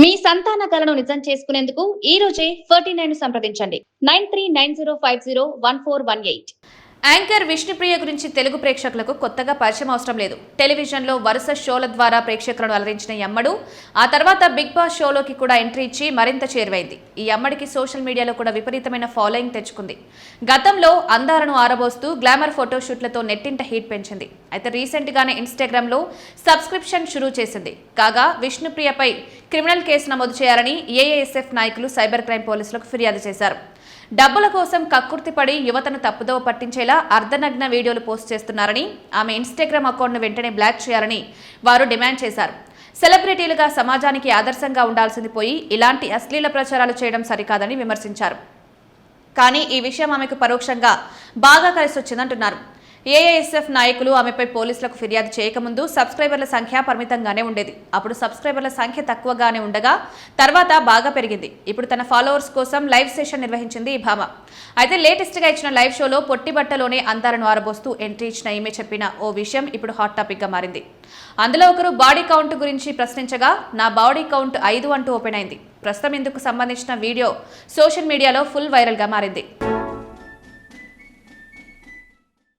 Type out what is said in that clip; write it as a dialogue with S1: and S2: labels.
S1: మీ సంతాన కలను నిజం చేసుకునేందుకు ఈ రోజే 49 సంప్రదించండి 9390501418.
S2: యాంకర్ విష్ణుప్రియ గురించి తెలుగు ప్రేక్షకులకు కొత్తగా పరిచయం అవసరం లేదు. టెలివిజన్లో వరుస షోల ద్వారా ప్రేక్షకులను అలరించిన ఈ అమ్మడు ఆ తర్వాత బిగ్ బాస్ షోలోకి కూడా ఎంట్రీ ఇచ్చి మరింత చేరువైంది. ఈ అమ్మడికి సోషల్ మీడియాలో కూడా విపరీతమైన ఫాలోయింగ్ తెచ్చుకుంది. గతంలో అందాలను ఆరబోస్తూ గ్లామర్ ఫోటోషూట్లతో నెట్టింట హీట్ పెంచింది. అయితే రీసెంట్ గానే ఇన్స్టాగ్రామ్ లో సబ్స్క్రిప్షన్ షురూ చేసింది. కాగా విష్ణుప్రియపై క్రిమినల్ కేసు నమోదు చేయాలని ఏఏఎస్ఎఫ్ నాయకులు సైబర్ క్రైమ్ పోలీసులకు ఫిర్యాదు చేశారు. డబ్బుల కోసం కక్కుర్తిపడి యువతను తప్పుదోవ పట్టించేలా అర్ధనగ్న వీడియోలు పోస్ట్ చేస్తున్నారని, ఆమె ఇన్స్టాగ్రామ్ అకౌంట్ను వెంటనే బ్లాక్ చేయాలని వారు డిమాండ్ చేశారు. సెలబ్రిటీలుగా సమాజానికి ఆదర్శంగా ఉండాల్సింది పోయి ఇలాంటి అశ్లీల ప్రచారాలు చేయడం సరికాదని విమర్శించారు. కానీ ఈ విషయం ఆమెకు పరోక్షంగా బాగా కలిసొచ్చిందంటున్నారు. ఏఐఎస్ఎఫ్ నాయకులు ఆమెపై పోలీసులకు ఫిర్యాదు చేయకముందు సబ్స్క్రైబర్ల సంఖ్య పరిమితంగానే ఉండేది. అప్పుడు సబ్స్క్రైబర్ల సంఖ్య తక్కువగానే ఉండగా తర్వాత బాగా పెరిగింది. ఇప్పుడు తన ఫాలోవర్స్ కోసం లైవ్ సెషన్ నిర్వహించింది ఈ భామ. అయితే లేటెస్ట్ గా ఇచ్చిన లైవ్ షోలో పొట్టి బట్టలోనే అందాలను ఆరబోస్తూ ఎంట్రీ ఇచ్చిన ఈమె చెప్పిన ఓ విషయం ఇప్పుడు హాట్ టాపిక్ గా మారింది. అందులో ఒకరు బాడీ కౌంట్ గురించి ప్రశ్నించగా నా బాడీ కౌంట్ 5 అంటూ ఓపెన్ అయింది. ప్రస్తుతం ఇందుకు సంబంధించిన వీడియో సోషల్ మీడియాలో ఫుల్ వైరల్ గా మారింది.